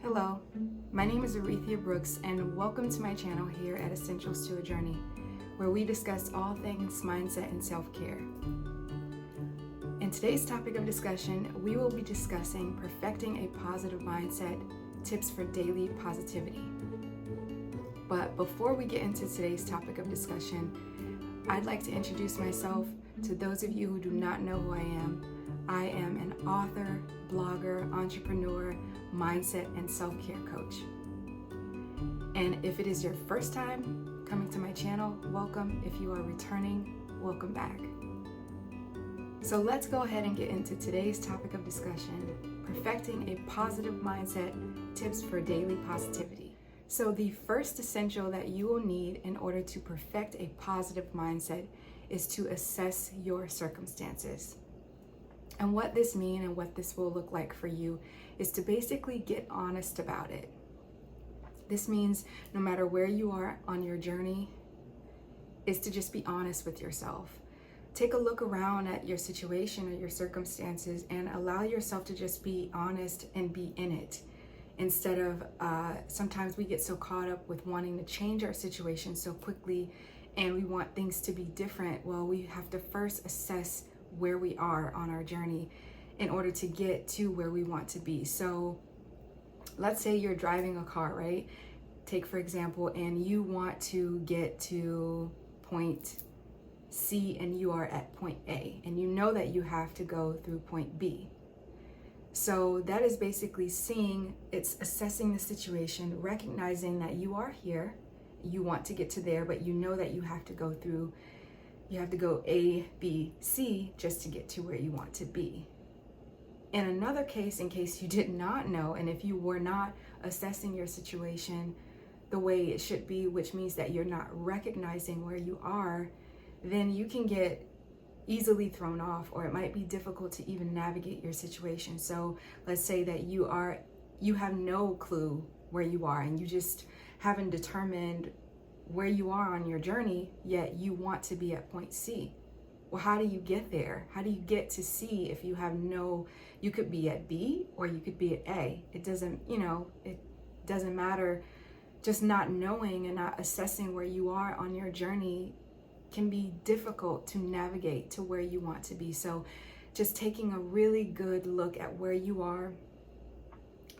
Hello, my name is Arethia Brooks, and welcome to my channel here at Essentials to a Journey, where we discuss all things mindset and self-care. In today's topic of discussion, we will be discussing perfecting a positive mindset, tips for daily positivity. But before we get into today's topic of discussion, I'd like to introduce myself to those of you who do not know who I am. I am an author, blogger, entrepreneur, mindset, and self-care coach. And if it is your first time coming to my channel, welcome. If you are returning, welcome back. So let's go ahead and get into today's topic of discussion, perfecting a positive mindset, tips for daily positivity. So the first essential that you will need in order to perfect a positive mindset is to assess your circumstances. And what this means and what this will look like for you is to basically get honest about it. This means no matter where you are on your journey, is to just be honest with yourself. Take a look around at your situation or your circumstances and allow yourself to just be honest and be in it. Instead of, sometimes we get so caught up with wanting to change our situation so quickly and we want things to be different. Well, we have to first assess where we are on our journey in order to get to where we want to be. So let's say you're driving a car, right? Take for example, and you want to get to point C and you are at point A, and you know that you have to go through point B. So that is basically it's assessing the situation, recognizing that you are here, you want to get to there, but you know that you have to go A, B, C just to get to where you want to be. In another case, in case you did not know, and if you were not assessing your situation the way it should be, which means that you're not recognizing where you are, then you can get easily thrown off, or it might be difficult to even navigate your situation. So let's say that you have no clue where you are and you just haven't determined where you are on your journey, yet you want to be at point C. Well, how do you get there? How do you get to C if you could be at B or you could be at A? It doesn't matter. Just not knowing and not assessing where you are on your journey can be difficult to navigate to where you want to be. So just taking a really good look at where you are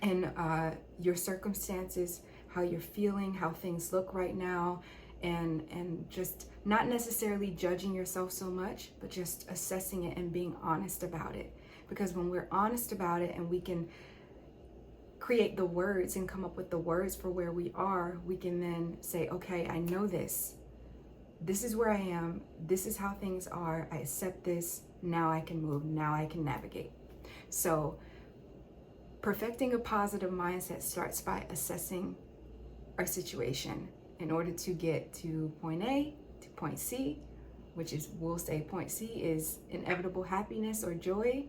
and your circumstances, how you're feeling, how things look right now, and just not necessarily judging yourself so much, but just assessing it and being honest about it. Because when we're honest about it and we can create the words and come up with the words for where we are, we can then say, okay, I know this. This is where I am. This is how things are. I accept this. Now I can move. Now I can navigate. So perfecting a positive mindset starts by assessing our situation in order to get to point A to point C, which is, we'll say point C is inevitable happiness or joy.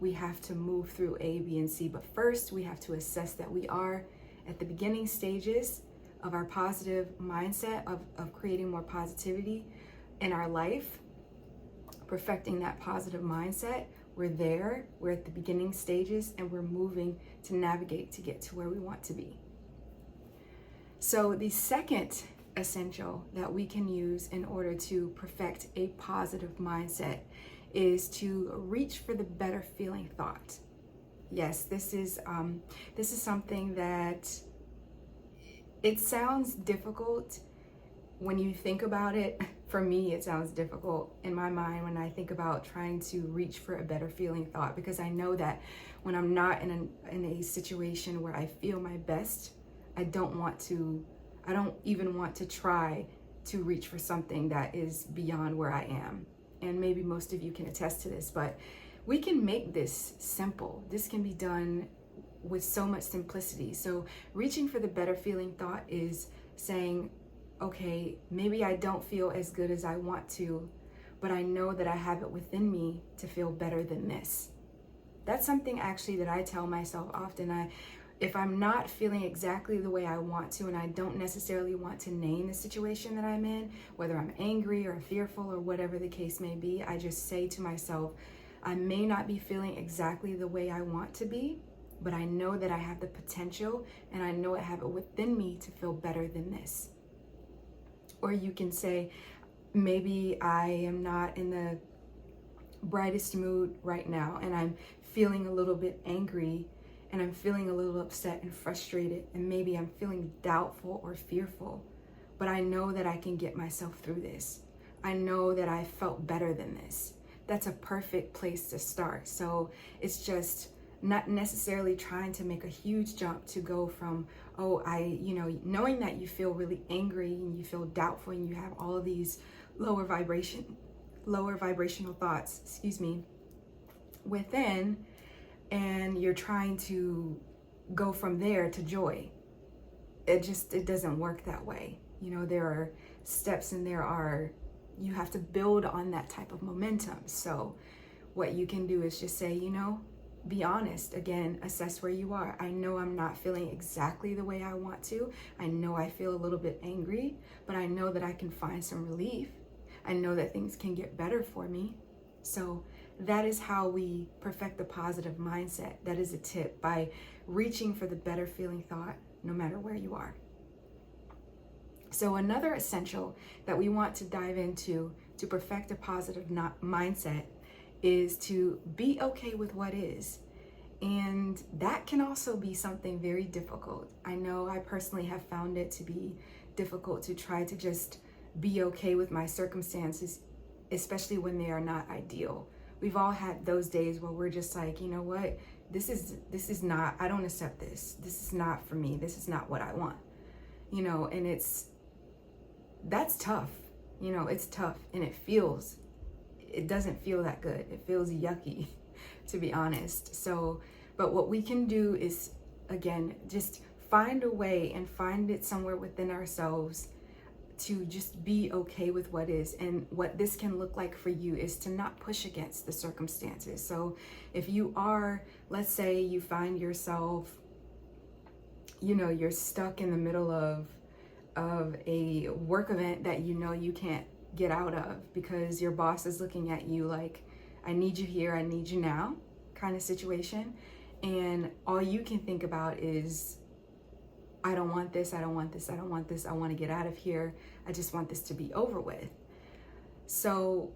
We have to move through A, B, and C, but first we have to assess that we are at the beginning stages of our positive mindset of creating more positivity in our life, perfecting that positive mindset. We're there, we're at the beginning stages, and we're moving to navigate to get to where we want to be. So the second essential that we can use in order to perfect a positive mindset is to reach for the better feeling thought. Yes, this is something that it sounds difficult when you think about it. For me, it sounds difficult in my mind when I think about trying to reach for a better feeling thought, because I know that when I'm not in a situation where I feel my best, I don't even want to try to reach for something that is beyond where I am. And maybe most of you can attest to this, but we can make this simple. This can be done with so much simplicity. So reaching for the better feeling thought is saying, okay, maybe I don't feel as good as I want to, but I know that I have it within me to feel better than this. That's something actually that I tell myself often. If I'm not feeling exactly the way I want to, and I don't necessarily want to name the situation that I'm in, whether I'm angry or fearful or whatever the case may be, I just say to myself, I may not be feeling exactly the way I want to be, but I know that I have the potential and I know I have it within me to feel better than this. Or you can say, maybe I am not in the brightest mood right now and I'm feeling a little bit angry and I'm feeling a little upset and frustrated, and maybe I'm feeling doubtful or fearful, but I know that I can get myself through this. I know that I felt better than this. That's a perfect place to start. So it's just not necessarily trying to make a huge jump to go from, knowing that you feel really angry and you feel doubtful and you have all of these lower vibrational thoughts, within, and you're trying to go from there to joy. It doesn't work that way. There are steps and you have to build on that type of momentum. So what you can do is just say, be honest. Again, assess where you are. I know I'm not feeling exactly the way I want to. I know I feel a little bit angry, but I know that I can find some relief. I know that things can get better for me. So that is how we perfect the positive mindset. That is a tip, by reaching for the better feeling thought, no matter where you are. So another essential that we want to dive into to perfect a positive mindset is to be okay with what is. And that can also be something very difficult. I know I personally have found it to be difficult to try to just be okay with my circumstances, especially when they are not ideal. We've all had those days where we're just like, you know what, this is not, I don't accept this. This is not for me. This is not what I want. And that's tough. It's tough, and it doesn't feel that good. It feels yucky, to be honest. So, but what we can do is, again, just find a way and find it somewhere within ourselves to just be okay with what is. And what this can look like for you is to not push against the circumstances. So if you are, let's say you find yourself, you're stuck in the middle of a work event that you can't get out of because your boss is looking at you like, I need you here, I need you now kind of situation. And all you can think about is, I don't want this, I don't want this, I don't want this, I want to get out of here, I just want this to be over with. So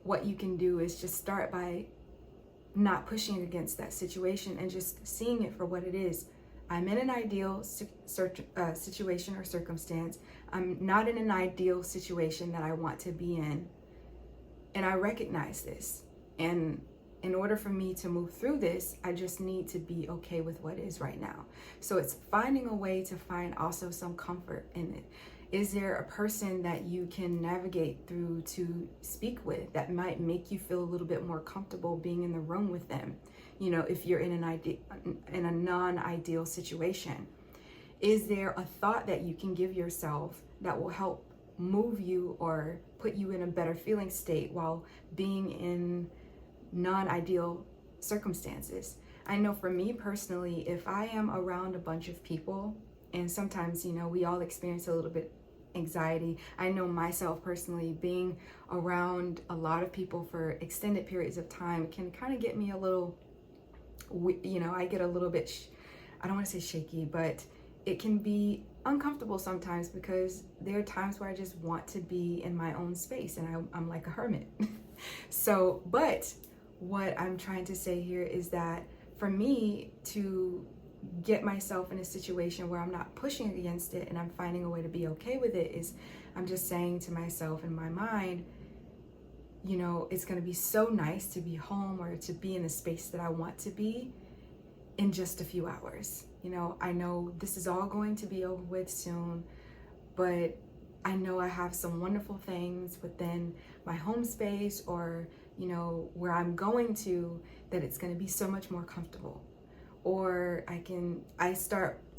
what you can do is just start by not pushing against that situation and just seeing it for what it is. I'm in an ideal situation or circumstance. I'm not in an ideal situation that I want to be in. And I recognize this. And in order for me to move through this, I just need to be okay with what is right now. So it's finding a way to find also some comfort in it. Is there a person that you can navigate through to speak with that might make you feel a little bit more comfortable being in the room with them? If you're in a non-ideal situation, is there a thought that you can give yourself that will help move you or put you in a better feeling state while being in non-ideal circumstances? I know for me personally, if I am around a bunch of people, and sometimes, we all experience a little bit anxiety. I know myself personally, being around a lot of people for extended periods of time can kind of get me a little, I get a little bit, I don't want to say shaky, but it can be uncomfortable sometimes because there are times where I just want to be in my own space and I'm like a hermit. So, but what I'm trying to say here is that for me to get myself in a situation where I'm not pushing against it and I'm finding a way to be okay with it, is I'm just saying to myself in my mind, it's going to be so nice to be home or to be in the space that I want to be in just a few hours. I know this is all going to be over with soon, but I know I have some wonderful things within my home space or, where I'm going to, that it's going to be so much more comfortable. Or I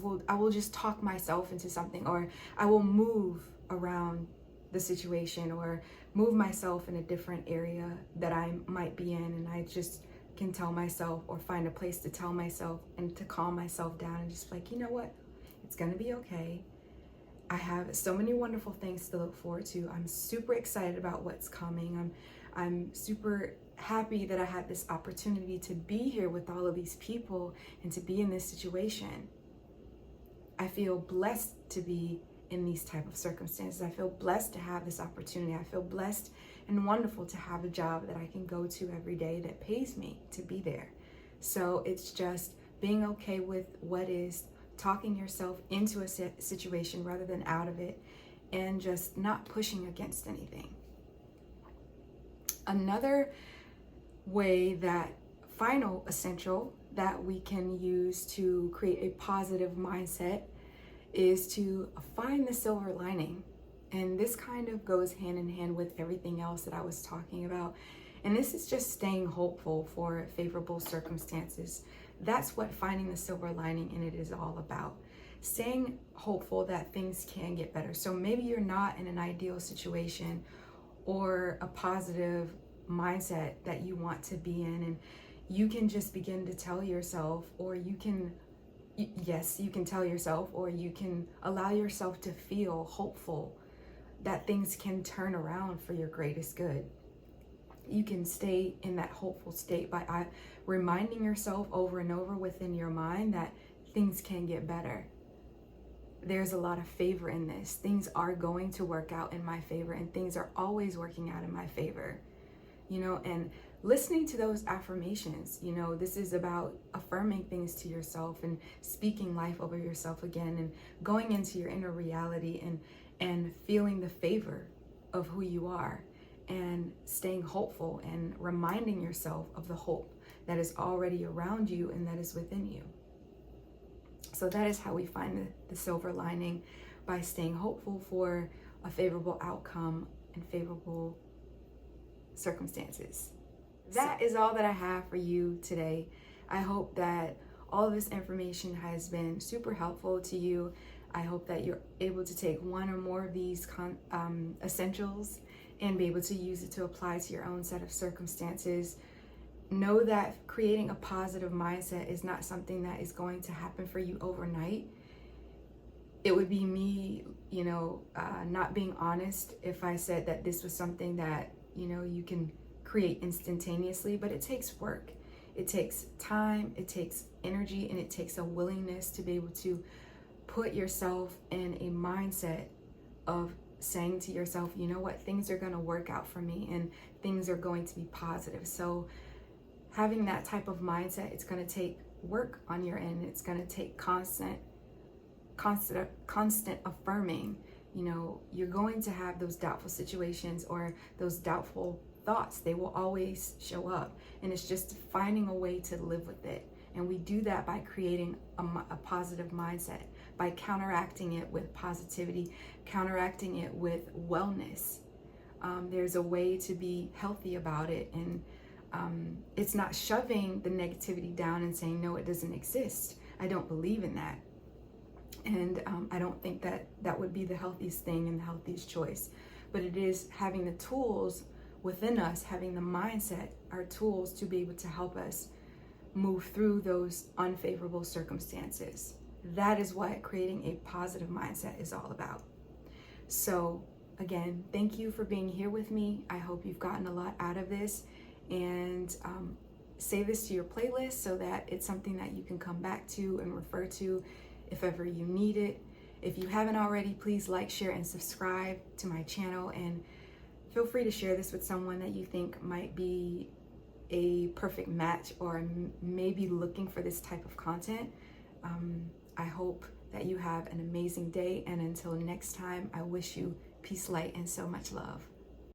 will just talk myself into something, or I will move around the situation or move myself in a different area that I might be in, and I just can tell myself or find a place to tell myself and to calm myself down and just like, you know what, it's gonna be okay. I have so many wonderful things to look forward to. I'm super excited about what's coming. I'm super happy that I had this opportunity to be here with all of these people and to be in this situation. I feel blessed to be in these type of circumstances. I feel blessed to have this opportunity. I feel blessed and wonderful to have a job that I can go to every day that pays me to be there. So it's just being okay with what is, talking yourself into a situation rather than out of it, and just not pushing against anything. Another way, that final essential that we can use to create a positive mindset, is to find the silver lining. And this kind of goes hand in hand with everything else that I was talking about. And this is just staying hopeful for favorable circumstances. That's what finding the silver lining in it is all about. Staying hopeful that things can get better. So maybe you're not in an ideal situation or a positive mindset that you want to be in, and you can just begin to tell yourself, or you can tell yourself, or you can allow yourself to feel hopeful that things can turn around for your greatest good. You can stay in that hopeful state by reminding yourself over and over within your mind that things can get better. There's a lot of favor in this. Things are going to work out in my favor, and things are always working out in my favor. And listening to those affirmations, this is about affirming things to yourself and speaking life over yourself again, and going into your inner reality and feeling the favor of who you are, and staying hopeful and reminding yourself of the hope that is already around you and that is within you. So that is how we find the silver lining, by staying hopeful for a favorable outcome and favorable circumstances. That is all that I have for you today. I hope that all of this information has been super helpful to you. I hope that you're able to take one or more of these essentials and be able to use it to apply to your own set of circumstances. Know that creating a positive mindset is not something that is going to happen for you overnight. It would be me, not being honest if I said that this was something that, you can create instantaneously, but it takes work. It takes time, it takes energy, and it takes a willingness to be able to put yourself in a mindset of saying to yourself, you know what, things are going to work out for me and things are going to be positive. So having that type of mindset, it's going to take work on your end. It's going to take constant affirming. You're going to have those doubtful situations or those doubtful thoughts. They will always show up, and it's just finding a way to live with it. And we do that by creating a positive mindset, by counteracting it with positivity, counteracting it with wellness. There's a way to be healthy about it, and it's not shoving the negativity down and saying, no, it doesn't exist. I don't believe in that. And I don't think that would be the healthiest thing and the healthiest choice. But it is having the tools within us, having the mindset, our tools to be able to help us move through those unfavorable circumstances. That is what creating a positive mindset is all about. So again, thank you for being here with me. I hope you've gotten a lot out of this, and save this to your playlist so that it's something that you can come back to and refer to if ever you need it. If you haven't already, please like, share, and subscribe to my channel, and feel free to share this with someone that you think might be a perfect match or maybe looking for this type of content. I hope that you have an amazing day, and until next time, I wish you peace, light, and so much love.